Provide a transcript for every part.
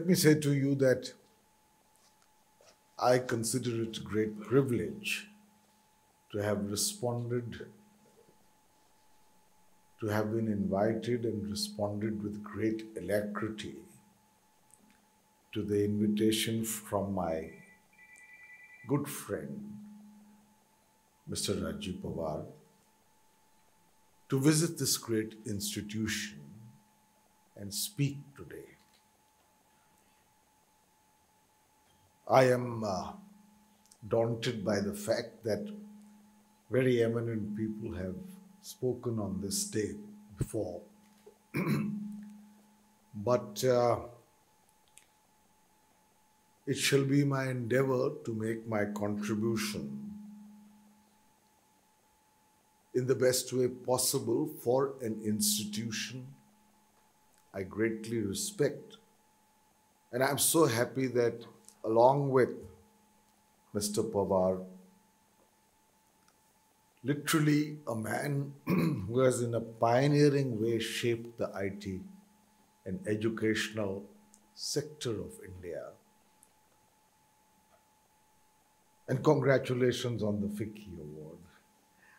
me say to you that I consider it a great privilege to have responded, to have been invited and responded with great alacrity to the invitation from my good friend, Mr. Rajesh Pawar, to visit this great institution and speak today. I am daunted by the fact that very eminent people have spoken on this day before. But it shall be my endeavor to make my contribution in the best way possible for an institution I greatly respect. And I'm so happy that along with Mr. Pawar, literally a man who has in a pioneering way shaped the IT and educational sector of India. And congratulations on the FICCI award.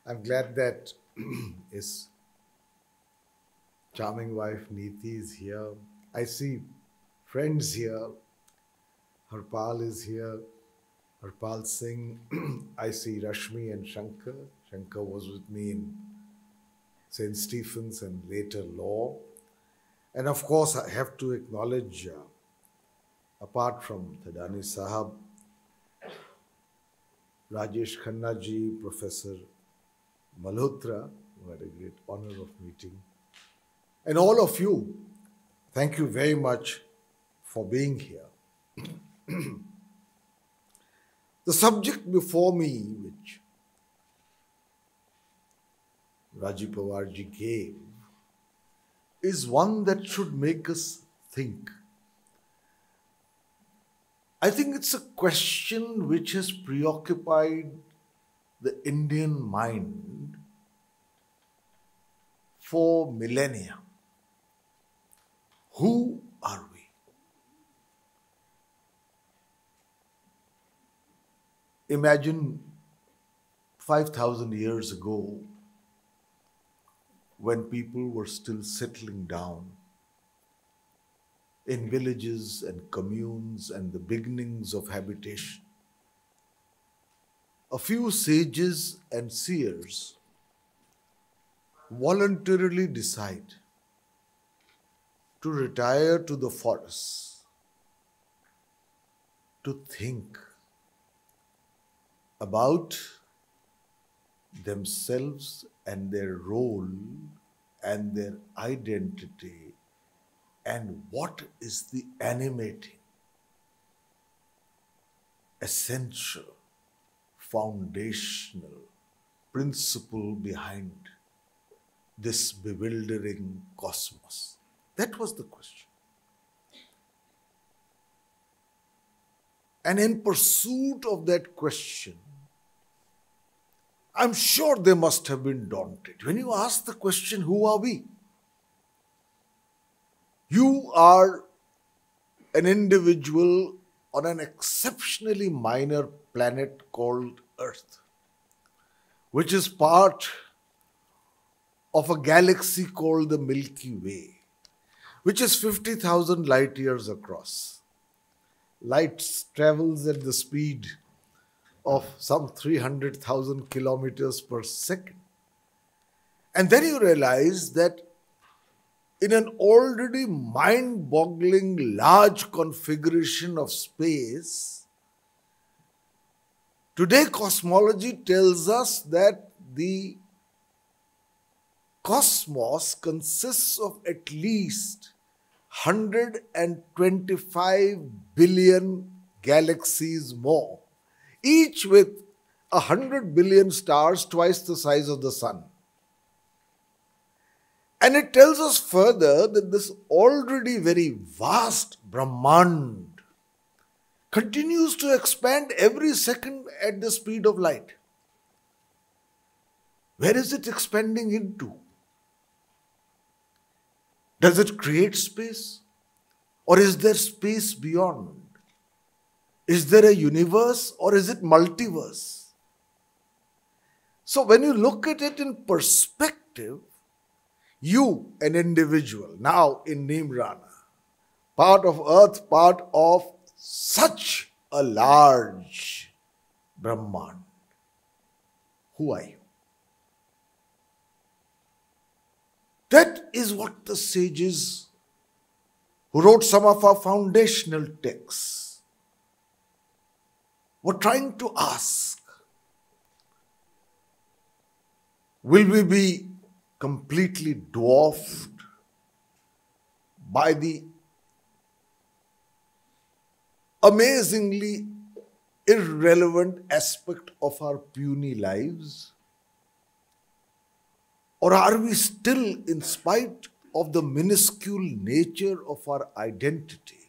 I'm glad that his charming wife NIIT is here. I see friends here. Harpal is here. Harpal Singh. I see Rashmi and Shankar. Shankar was with me in St. Stephen's and later law. And of course, I have to acknowledge, apart from Thadani Sahab, Rajesh Khanna ji, Professor Malhotra, who had a great honor of meeting. And all of you, thank you very much for being here. The subject before me, which Rajesh Pawar ji gave, is one that should make us think. I think it's a question which has preoccupied the Indian mind for millennia. Who are we? Imagine 5,000 years ago when people were still settling down in villages and communes and the beginnings of habitation. A few sages and seers voluntarily decide to retire to the forests to think about themselves and their role and their identity and what is the animating, essential, foundational principle behind this bewildering cosmos. That was the question. And in pursuit of that question, I'm sure they must have been daunted. When you ask the question, who are we? You are an individual on an exceptionally minor planet called Earth, which is part of a galaxy called the Milky Way, which is 50,000 light years across. Light travels at the speed of some 300,000 kilometers per second. And then you realize that in an already mind-boggling large configuration of space, today cosmology tells us that the cosmos consists of at least 125 billion galaxies more, each with 100 billion stars twice the size of the sun. And it tells us further that this already very vast Brahmand continues to expand every second at the speed of light. Where is it expanding into? Does it create space? Or is there space beyond? Is there a universe or is it multiverse? So when you look at it in perspective, you, an individual, now in Nimrana, part of earth, part of such a large Brahman, who are you? That is what the sages who wrote some of our foundational texts were trying to ask. Will we be completely dwarfed by the amazingly irrelevant aspect of our puny lives? Or are we still, in spite of the minuscule nature of our identity,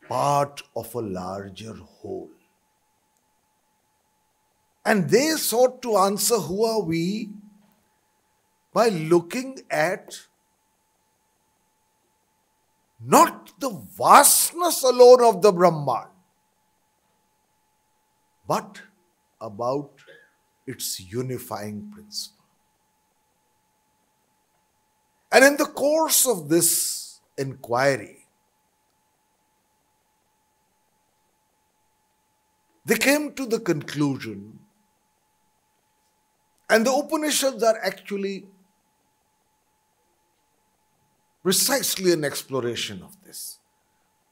part of a larger whole? And they sought to answer who are we by looking at not the vastness alone of the Brahman, but about its unifying principle. And in the course of this inquiry, they came to the conclusion, and the Upanishads are actually precisely an exploration of this.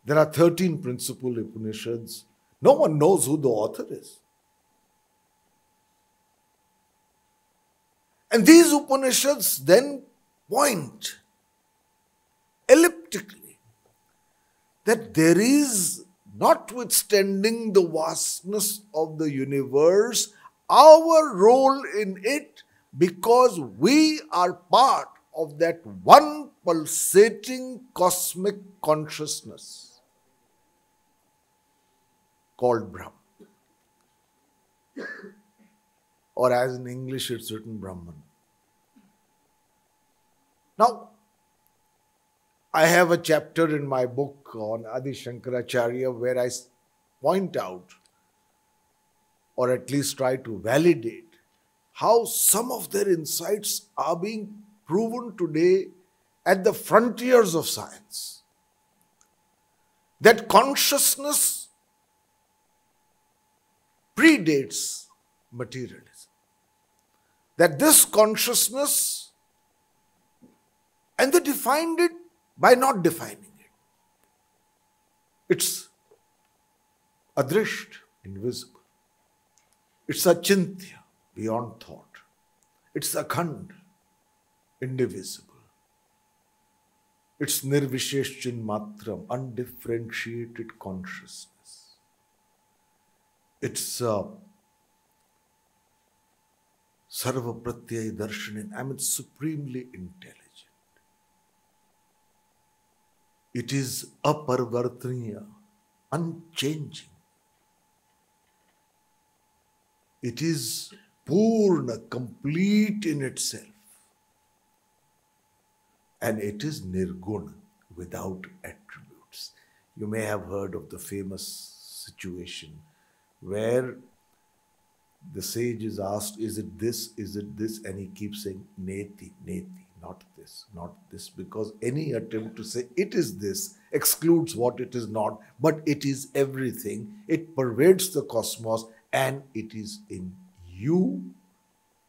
There are 13 principal Upanishads. No one knows who the author is. And these Upanishads then point elliptically that there is, notwithstanding the vastness of the universe, our role in it, because we are part of that one pulsating cosmic consciousness called Brahman. Or as in English it's written Brahman. Now, I have a chapter in my book on Adi Shankaracharya where I point out, or at least try to validate, how some of their insights are being proven today at the frontiers of science. That consciousness predates materialism. That this consciousness, and they defined it by not defining it. It's adrisht, invisible. It's achintya, beyond thought. It's akhand, indivisible. It's nirvishesh chinmatram, undifferentiated consciousness. It's sarva pratyaya darshanin, I mean supremely intelligent. It is aparvartaniya, unchanging. It is purna, complete in itself. And it is nirguna, without attributes. You may have heard of the famous situation where the sage is asked, is it this, and he keeps saying, neti, neti, not this, because any attempt to say it is this excludes what it is not, but it is everything. It pervades the cosmos, and it is in you,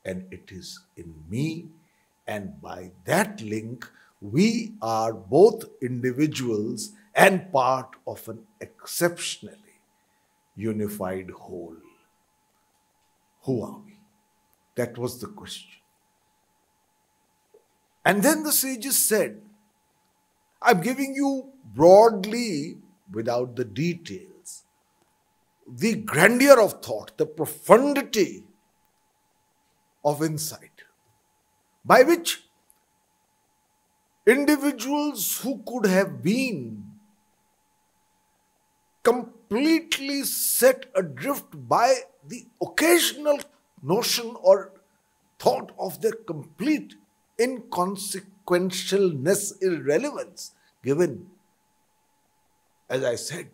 and it is in me, and by that link, we are both individuals and part of an exceptionally unified whole. Who are we? That was the question. And then the sages said, I'm giving you broadly, without the details, the grandeur of thought, the profundity of insight, by which individuals who could have been completely set adrift by the occasional notion or thought of their complete inconsequentialness, irrelevance, given as I said,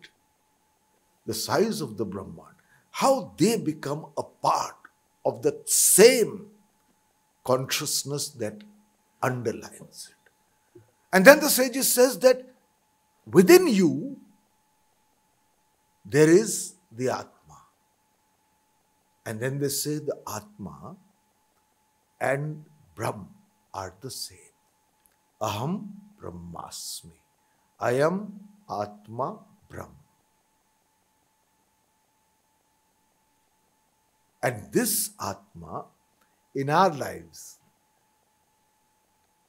the size of the Brahman, how they become a part of the same consciousness that underlines it. And then the sages says that within you there is the Atma. And then they say the Atma and Brahm are the same. Aham Brahmasmi. I am Atma Brahm. And this Atma in our lives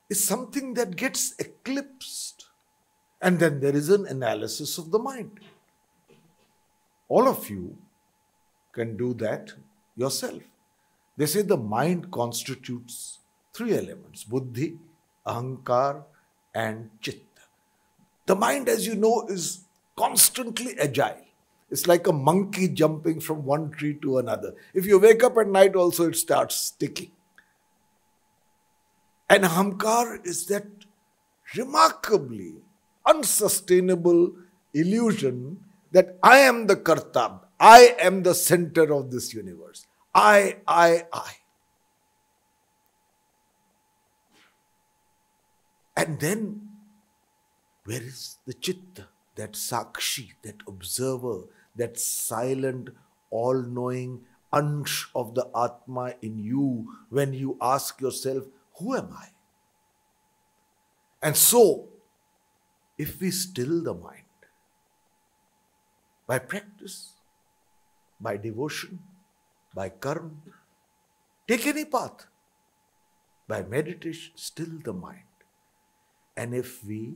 is something that gets eclipsed. And then there is an analysis of the mind. All of you can do that yourself. They say the mind constitutes three elements: buddhi, ahankar, and chitta. The mind, as you know, is constantly agile. It's like a monkey jumping from one tree to another. If you wake up at night also, it starts ticking. And ahankar is that remarkably unsustainable illusion that I am the karta, I am the center of this universe. I. And then, where is the chitta, that sakshi, that observer, that silent, all-knowing ansh of the Atma in you when you ask yourself, who am I? And so, if we still the mind, by practice, by devotion, by karma, take any path, by meditation, still the mind. And if we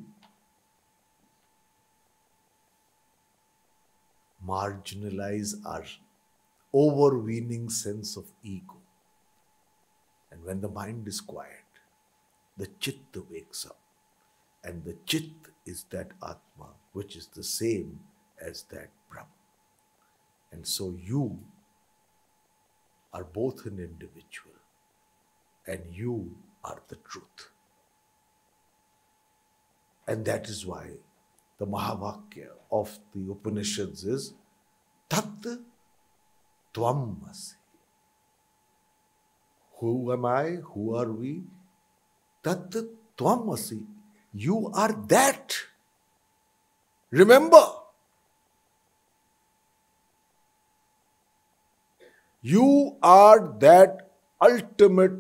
marginalize our overweening sense of ego, and when the mind is quiet, the chitta wakes up. And the chitta is that Atma, which is the same as that Brahma. And so you are both an individual and you are the truth. And that is why the Mahavakya of the Upanishads is Tat Tvam Asi. Who am I? Who are we? Tat Tvam Asi. You are that. Remember, you are that ultimate,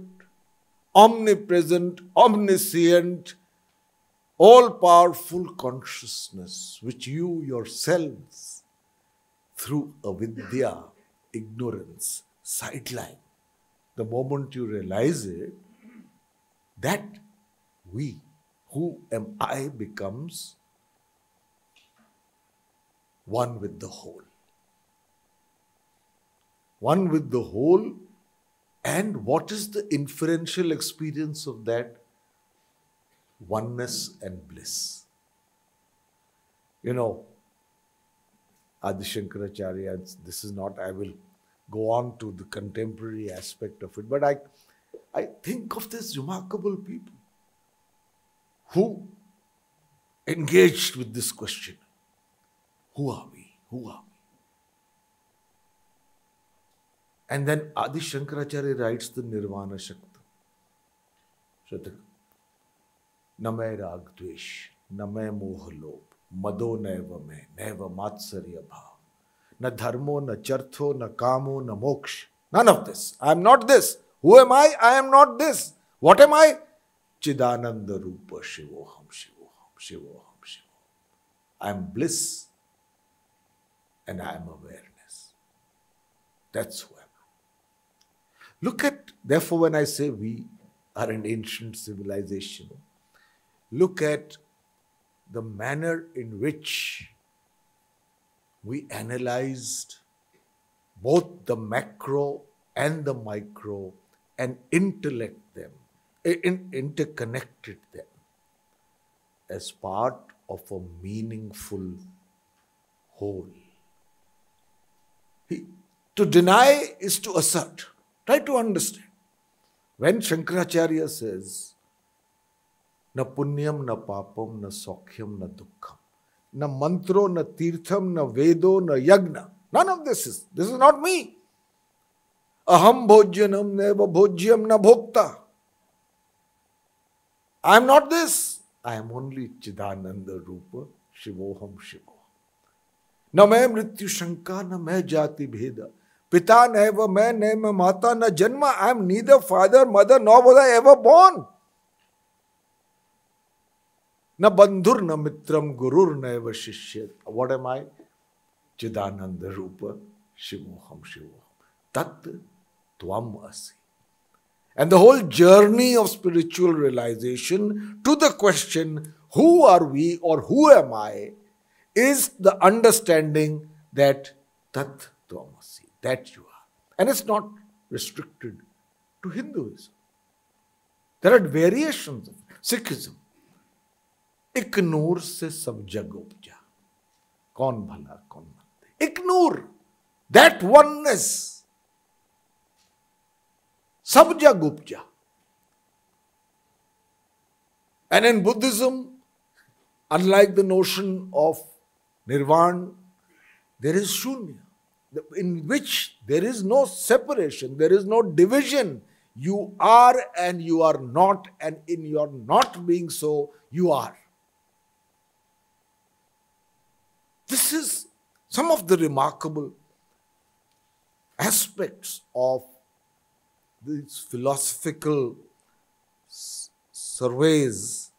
omnipresent, omniscient, all-powerful consciousness which you yourselves, through avidya, ignorance, sideline, the moment you realize it, that we, who am I, becomes one with the whole. One with the whole. And what is the inferential experience of that? Oneness and bliss. You know, Adi Shankaracharya, this is not, I will go on to the contemporary aspect of it, but I think of these remarkable people who engaged with this question. Who are we? Who are we? And then Adi Shankaracharya writes the Nirvana Shakti. Shataka. Na main rag dvesh, na main moh lobh, mado naiva mein, naiva matsarya bhav, na dharmo, na chartho, na kamo, na moksha. None of this. I am not this. Who am I? I am not this. What am I? Chidananda Rupa Shivoham, Shivoham, Shivoham, Shivoham. I am bliss and I am awareness. That's who I am. Look at, therefore, when I say we are an ancient civilization, look at the manner in which we analyzed both the macro and the micro and interconnected them as part of a meaningful whole. To deny is to assert. Try to understand. When Shankaracharya says, na punyam, na papam, na sokhyam, na dukkham, na mantro, na tirtham, na vedo, na yagna. None of this is not me. Aham bhojyanam neva bhojyam na bhokta. I am not this. I am only Chidananda Rupa, Shivoham Shivoham. Na main mrityu shanka, na main jati bheda. Pita neva main, nema mata, na janma. I am neither father, mother, nor was I ever born. Na bandhur, na mitram, gurur, na eva shishya. What am I? Chidananda Rupa, Shivoham Shivoham. Tat Tvam Asi. And the whole journey of spiritual realization to the question, who are we or who am I, is the understanding that Tat Tvamasi, that you are. And it's not restricted to Hinduism. There are variations of Sikhism. Ik noor se sab jag upja. Kaun bhala, kaun mande. Ik noor, that oneness. Sab jag upja. And in Buddhism, unlike the notion of nirvana, there is shunya, in which there is no separation, there is no division. You are and you are not, and in your not being so, you are. This is some of the remarkable aspects of these philosophical surveys,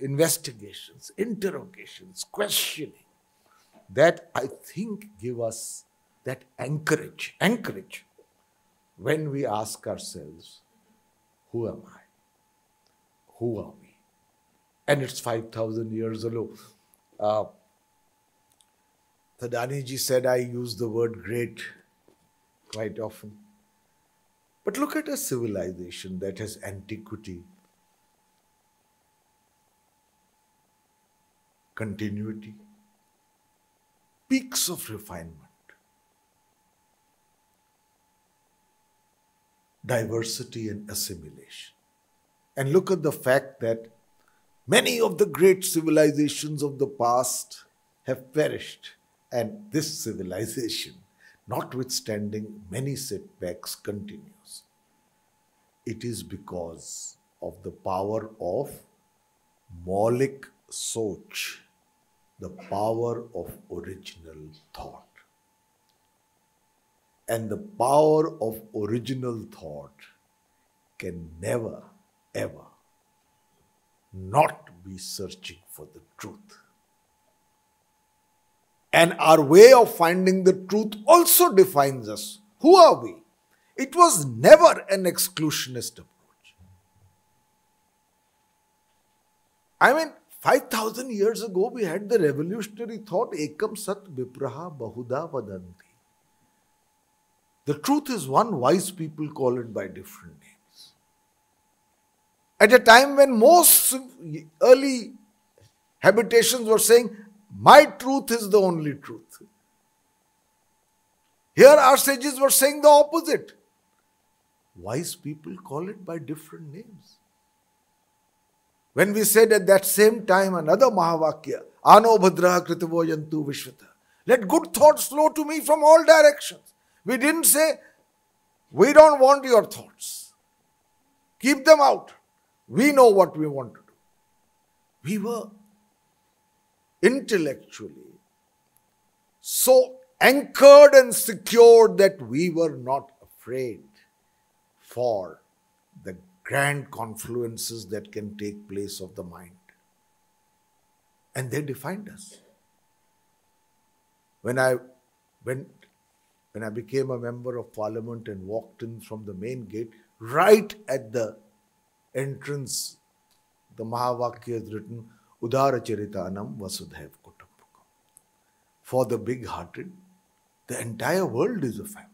investigations, interrogations, questioning, that I think give us that anchorage when we ask ourselves, who am I? Who are we? And it's 5,000 years ago. Thadani ji said I use the word great quite often. But look at a civilization that has antiquity, continuity, peaks of refinement, diversity and assimilation. And look at the fact that many of the great civilizations of the past have perished, and this civilization, notwithstanding many setbacks, continues. It is because of the power of Maulik Soch, the power of original thought. And the power of original thought can never, ever not be searching for the truth. And our way of finding the truth also defines us. Who are we? It was never an exclusionist approach. 5,000 years ago, we had the revolutionary thought, Ekam Sat Vipraha Bahuda Vadanti. The truth is one, wise people call it by different names. At a time when most early habitations were saying, my truth is the only truth. Here our sages were saying the opposite. Wise people call it by different names. When we said at that same time another Mahavakya, Ano Bhadraha Kritavo Yantu Vishvata, let good thoughts flow to me from all directions. We didn't say, we don't want your thoughts. Keep them out. We know what we want to do. We were intellectually so anchored and secured that we were not afraid for the grand confluences that can take place of the mind. And they defined us. When I became a member of parliament and walked in from the main gate, right at the entrance, the Mahavakya is written, Udara Charitanam Vasudhaiv Kutumbakam. For the big-hearted, the entire world is a family.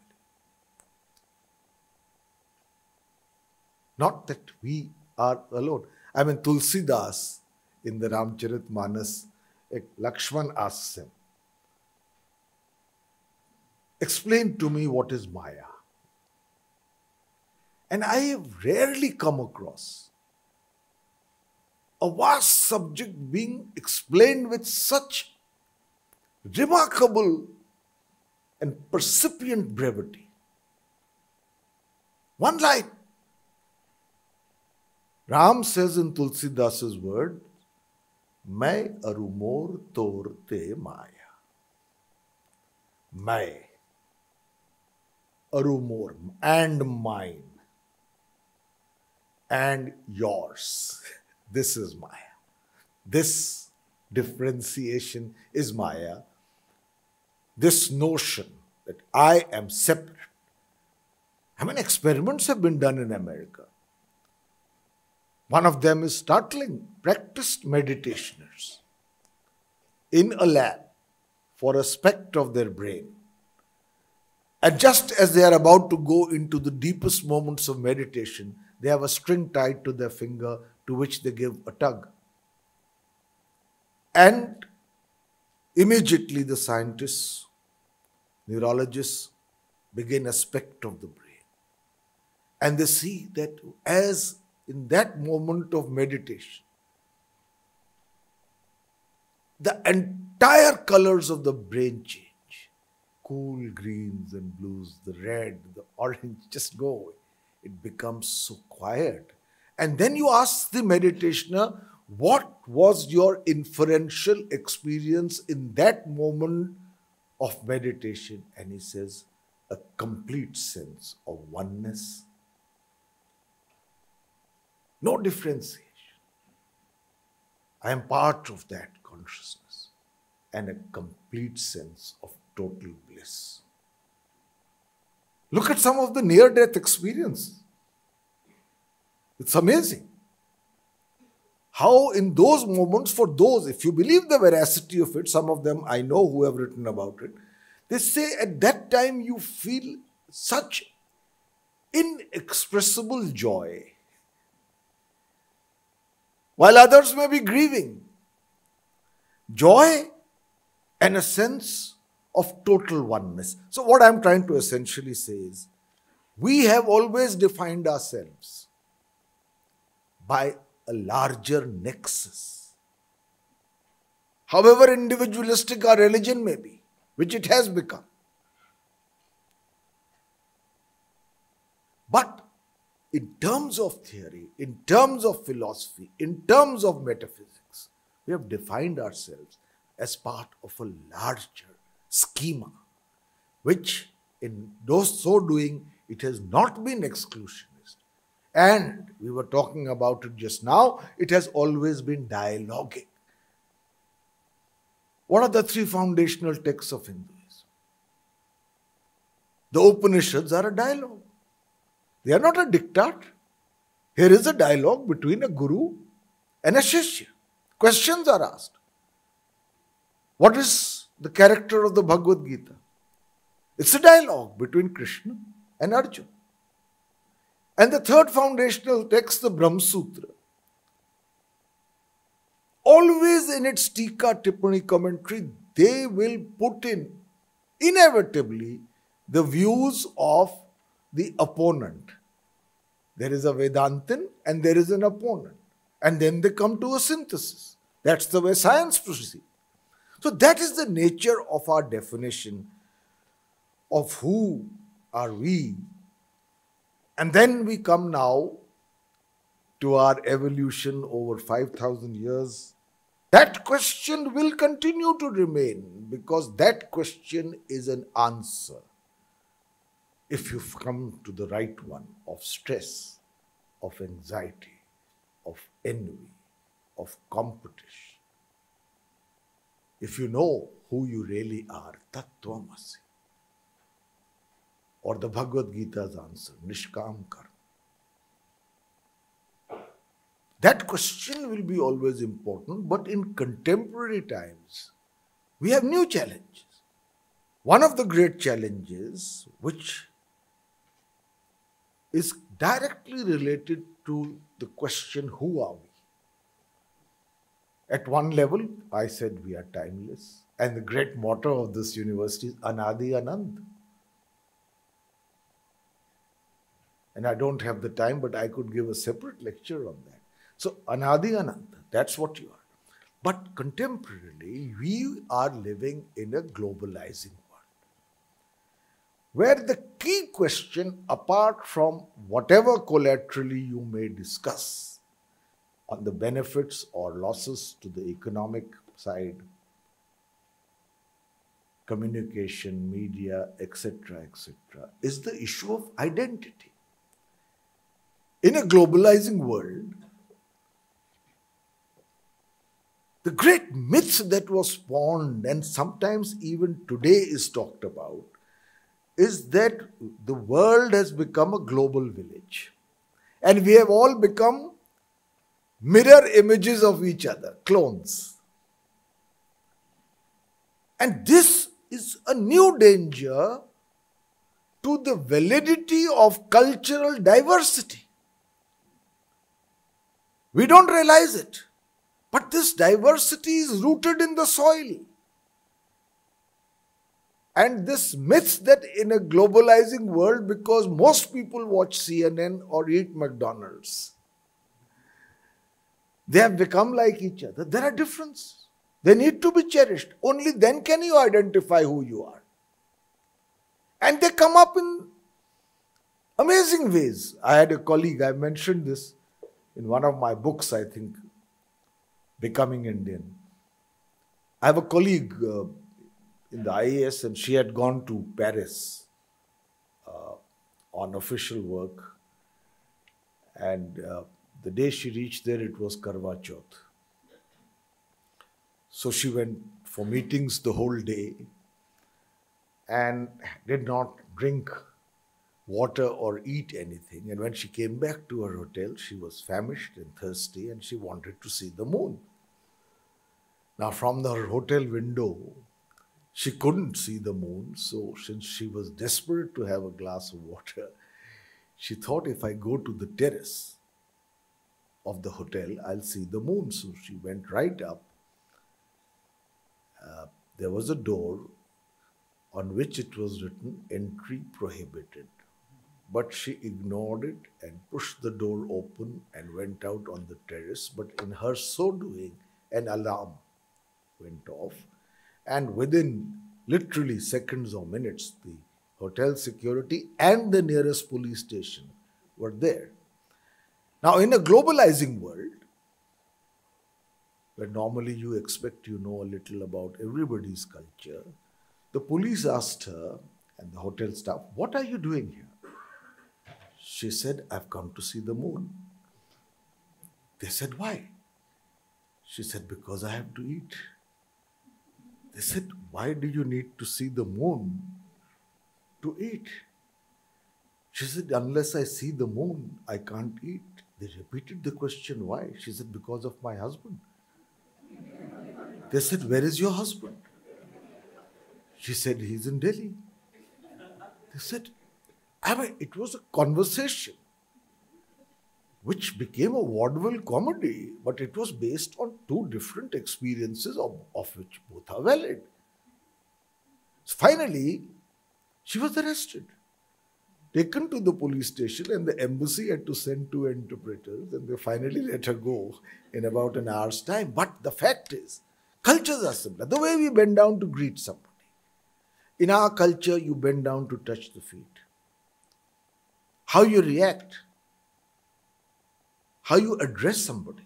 Not that we are alone. Tulsidas in the Ramcharitmanas, Lakshman asks him, explain to me what is Maya. And I have rarely come across a vast subject being explained with such remarkable and percipient brevity. One line. Ram says in Tulsidasa's word, Mai arumor torte maya. Mai, arumor, and mine, and yours. This is Maya. This differentiation is Maya. This notion that I am separate. I mean, experiments have been done in America. One of them is startling. Practiced meditationers in a lab for a speck of their brain. And just as they are about to go into the deepest moments of meditation, they have a string tied to their finger to which they give a tug. And immediately the scientists, neurologists begin a speck of the brain. And they see that as in that moment of meditation, the entire colors of the brain change. Cool greens and blues, the red, the orange, just go away. It becomes so quiet. And then you ask the meditationer, what was your inferential experience in that moment of meditation? And he says, a complete sense of oneness. No differentiation. I am part of that consciousness and a complete sense of total bliss. Look at some of the near-death experiences. It's amazing how in those moments, for those, if you believe the veracity of it, some of them I know who have written about it, they say at that time you feel such inexpressible joy, while others may be grieving. Joy and a sense of total oneness. So what I'm trying to essentially say is, we have always defined ourselves by a larger nexus. However individualistic our religion may be, which it has become. But in terms of theory, in terms of philosophy, in terms of metaphysics, we have defined ourselves as part of a larger schema, which in so doing, it has not been exclusionist. And we were talking about it just now, it has always been dialogic. What are the three foundational texts of Hinduism? The Upanishads are a dialogue. They are not a diktat. Here is a dialogue between a guru and a shishya. Questions are asked. What is the character of the Bhagavad Gita? It's a dialogue between Krishna and Arjuna. And the third foundational text, the Brahma Sutra, always in its Tika, Tippani commentary, they will put in inevitably the views of the opponent. There is a Vedantin and there is an opponent. And then they come to a synthesis. That's the way science proceeds. So that is the nature of our definition of who are we. And then we come now to our evolution over 5,000 years. That question will continue to remain because that question is an answer. If you've come to the right one of stress, of anxiety, of envy, of competition, if you know who you really are, Tattvamasi, or the Bhagavad Gita's answer, Nishkam Karma, that question will be always important, but in contemporary times, we have new challenges. One of the great challenges, which is directly related to the question, who are we? At one level, I said we are timeless. And the great motto of this university is Anadi Anand. And I don't have the time, but I could give a separate lecture on that. So Anadi Ananta, that's what you are. But contemporarily, we are living in a globalizing world, where the key question, apart from whatever collaterally you may discuss on the benefits or losses to the economic side, communication, media, etc., is the issue of identity. In a globalizing world, the great myth that was spawned and sometimes even today is talked about is that the world has become a global village and we have all become mirror images of each other, clones. And this is a new danger to the validity of cultural diversity. We don't realize it, but this diversity is rooted in the soil. And this myth that in a globalizing world, because most people watch CNN or eat McDonald's, they have become like each other. There are differences. They need to be cherished. Only then can you identify who you are. And they come up in amazing ways. I had a colleague, I mentioned this in one of my books, I think, Becoming Indian. I have a colleague in the IAS and she had gone to Paris on official work. And the day she reached there, it was Karwa Chauth. So she went for meetings the whole day and did not drink water or eat anything. And when she came back to her hotel, she was famished and thirsty and she wanted to see the moon. Now, from her hotel window, she couldn't see the moon. So since she was desperate to have a glass of water, she thought, if I go to the terrace of the hotel, I'll see the moon. So she went right up. There was a door on which it was written, entry prohibited. But she ignored it and pushed the door open and went out on the terrace. But in her so doing, an alarm went off. And within literally seconds or minutes, the hotel security and the nearest police station were there. Now, in a globalizing world, where normally you expect you know a little about everybody's culture, the police asked her and the hotel staff, what are you doing here? She said, I've come to see the moon. They said, why? She said, because I have to eat. They said, why do you need to see the moon to eat? She said, unless I see the moon, I can't eat. They repeated the question, why? She said, because of my husband. They said, where is your husband? She said, he's in Delhi. They said, it was a conversation which became a vaudeville comedy, but it was based on two different experiences of which both are valid. So finally, she was arrested, taken to the police station, and the embassy had to send two interpreters, and they finally let her go in about an hour's time. But the fact is, cultures are similar. The way we bend down to greet somebody. In our culture, you bend down to touch the feet. How you react, how you address somebody,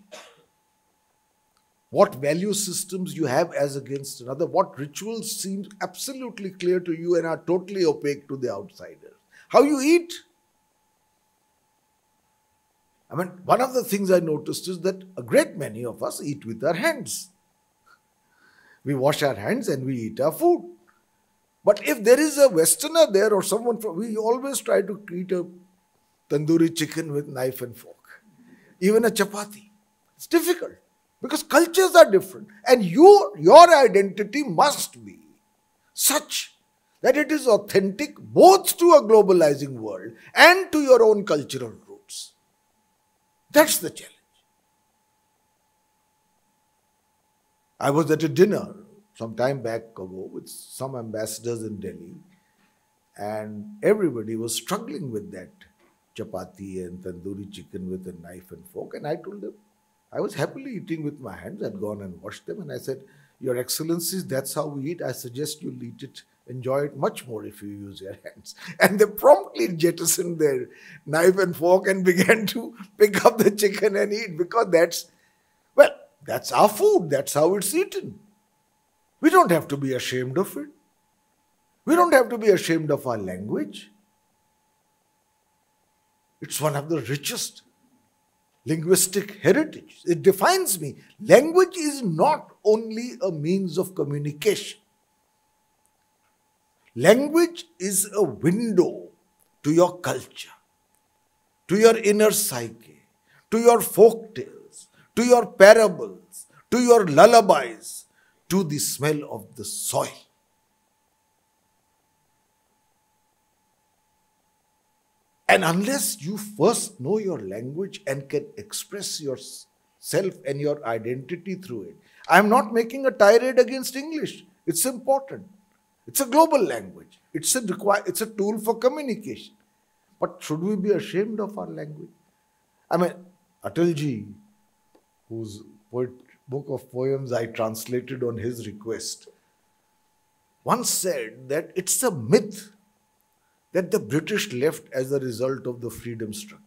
what value systems you have as against another, what rituals seem absolutely clear to you and are totally opaque to the outsiders, how you eat. One of the things I noticed is that a great many of us eat with our hands. We wash our hands and we eat our food. But if there is a Westerner there or someone we always try to eat a tandoori chicken with knife and fork. Even a chapati. It's difficult because cultures are different. And your identity must be such that it is authentic both to a globalizing world and to your own cultural roots. That's the challenge. I was at a dinner some time back ago with some ambassadors in Delhi, and everybody was struggling with that chapati and tandoori chicken with a knife and fork. And I told them, I was happily eating with my hands. I'd gone and washed them, and I said, Your Excellencies, that's how we eat. I suggest you eat it, enjoy it much more if you use your hands. And they promptly jettisoned their knife and fork and began to pick up the chicken and eat, because that's our food. That's how it's eaten. We don't have to be ashamed of it. We don't have to be ashamed of our language. It's one of the richest linguistic heritage. It defines me. Language is not only a means of communication. Language is a window to your culture, to your inner psyche, to your folk tales, to your parables, to your lullabies, to the smell of the soil. And unless you first know your language and can express yourself and your identity through it. I am not making a tirade against English. It's important. It's a global language. It's a tool for communication. But should we be ashamed of our language? I mean, Atalji, whose book of poems I translated on his request, once said that it's a myth that the British left as a result of the freedom struggle.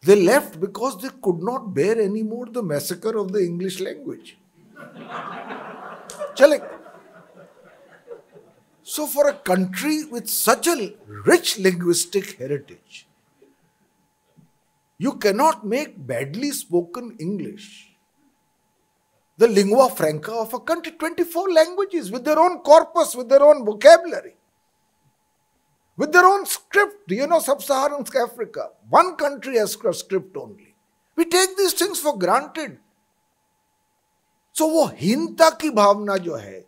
They left because they could not bear anymore the massacre of the English language. So for a country with such a rich linguistic heritage, you cannot make badly spoken English the lingua franca of a country. 24 languages with their own corpus, with their own vocabulary, with their own script. Sub-Saharan Africa, one country has a script only. We take these things for granted. So वो हीनता की भावना जो है,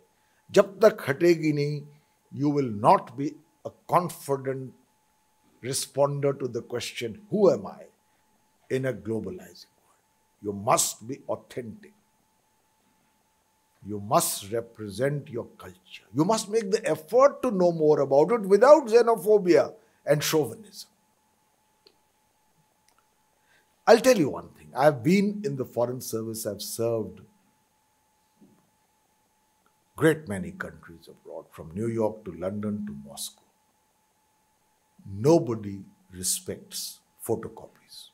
जब तक हटेगी नहीं, you will not be a confident responder to the question, who am I in a globalizing world? You must be authentic. You must represent your culture. You must make the effort to know more about it without xenophobia and chauvinism. I'll tell you one thing. I've been in the foreign service. I've served great many countries abroad, from New York to London to Moscow. Nobody respects photocopies.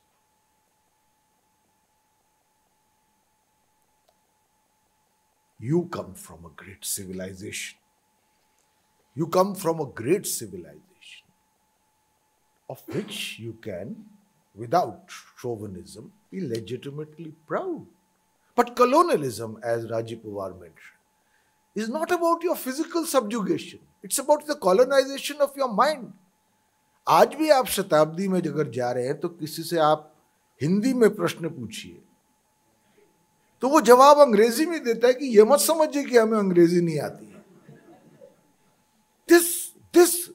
You come from a great civilization. You come from a great civilization of which you can, without chauvinism, be legitimately proud. But colonialism, as Rajiv Pawar mentioned, is not about your physical subjugation. It's about the colonization of your mind. आज भी आप शताब्दी में अगर जा रहे हैं तो किसी से आप हिंदी में प्रश्न पूछिए तो वो जवाब अंग्रेजी में देता है कि ये मत समझिए कि हमें अंग्रेजी नहीं आती है. This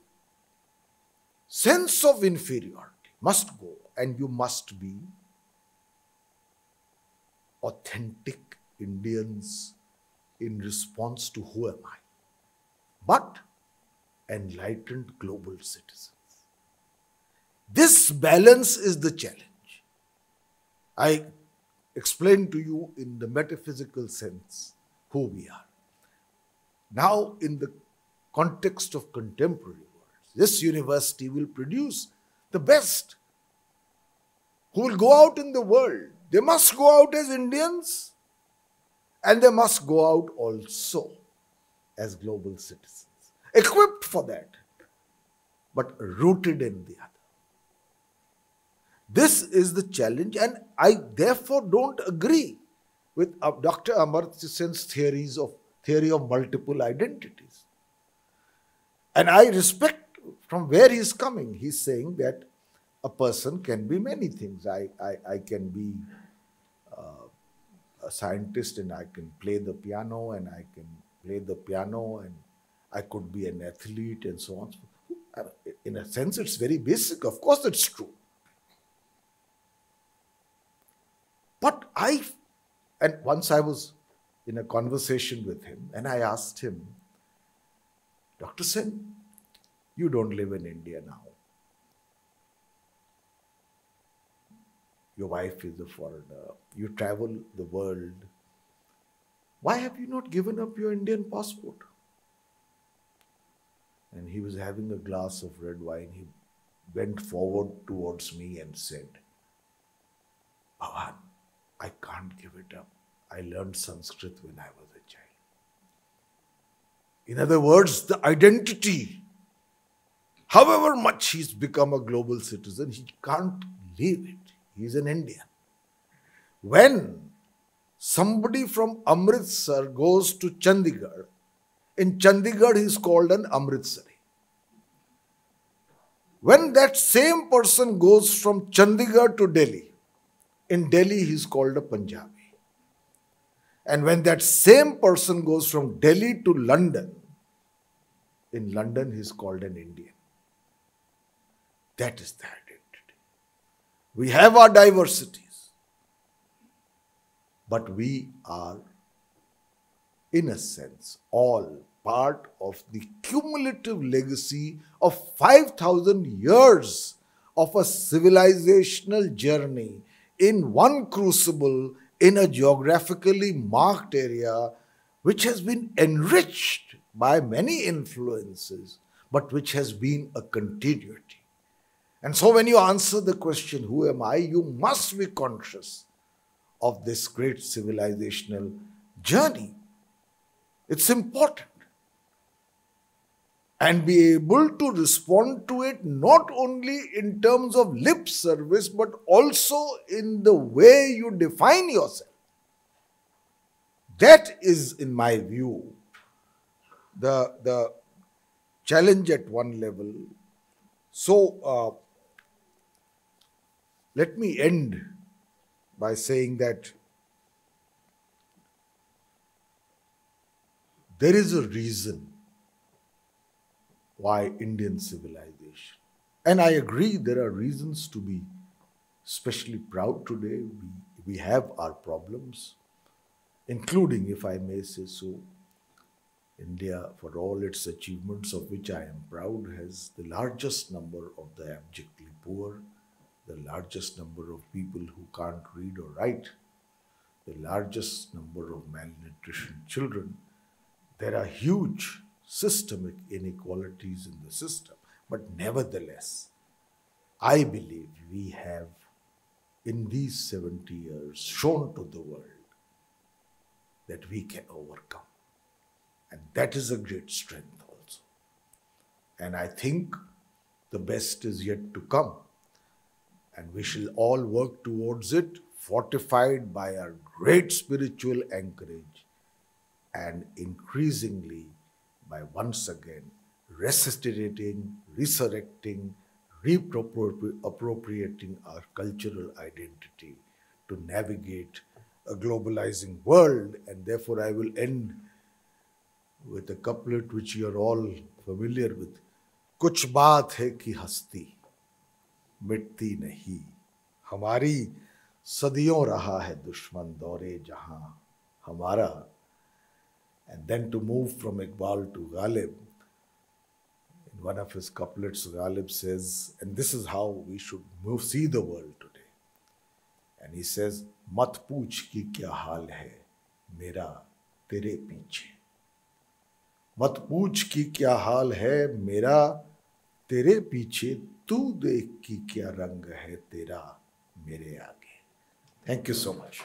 sense of inferiority must go, and you must be authentic Indians in response to who am I, but enlightened global citizens. This balance is the challenge. I explained to you in the metaphysical sense who we are. Now, in the context of contemporary words, this university will produce the best who will go out in the world. They must go out as Indians, and they must go out also as global citizens, equipped for that, but rooted in the other. This is the challenge, and I therefore don't agree with Dr. Amartya Sen's theory of multiple identities. And I respect from where he's coming. He's saying that a person can be many things. I can be a scientist and I can play the piano, and I can play the piano, and I could be an athlete and so on. In a sense, it's very basic. Of course, it's true. But and once I was in a conversation with him and I asked him, Dr. Sen, you don't live in India now. Your wife is a foreigner. You travel the world. Why have you not given up your Indian passport? And he was having a glass of red wine. He bent forward towards me and said, Pavan, I can't give it up. I learned Sanskrit when I was a child. In other words, the identity, however much he's become a global citizen, he can't leave it. He's an Indian. When somebody from Amritsar goes to Chandigarh, in Chandigarh he is called an Amritsari. When that same person goes from Chandigarh to Delhi, in Delhi he is called a Punjabi. And when that same person goes from Delhi to London, in London he is called an Indian. That is the identity. We have our diversities, but we are, in a sense, all part of the cumulative legacy of 5,000 years of a civilizational journey in one crucible in a geographically marked area which has been enriched by many influences, but which has been a continuity. And so when you answer the question, who am I? You must be conscious of this great civilizational journey. It's important. And be able to respond to it not only in terms of lip service, but also in the way you define yourself. That is, in my view, the challenge at one level. So, let me end by saying that there is a reason why Indian civilization, and I agree there are reasons to be especially proud today. We have our problems, including, if I may say so, India, for all its achievements of which I am proud, has the largest number of the abjectly poor, the largest number of people who can't read or write, the largest number of malnutrition children. There are huge systemic inequalities in the system, but nevertheless, I believe we have, in these 70 years, shown to the world that we can overcome. And that is a great strength also. And I think the best is yet to come. And we shall all work towards it, fortified by our great spiritual anchorage and increasingly by once again resuscitating, resurrecting, reappropriating our cultural identity to navigate a globalizing world. And therefore I will end with a couplet which you are all familiar with. Kuch baat hai ki hasti मिटती नहीं, हमारी सदियों रहा है दुश्मन दौरे जहां हमारा. And then to move from Iqbal to Ghalib, in one of his couplets, Ghalib says, and this is how we should see the world today. And he says, मत पूछ कि क्या हाल है मेरा तेरे पीछे, मत पूछ कि क्या हाल है मेरा तेरे पीछे, तू देख कि क्या रंग है तेरा मेरे आगे. Thank you so much.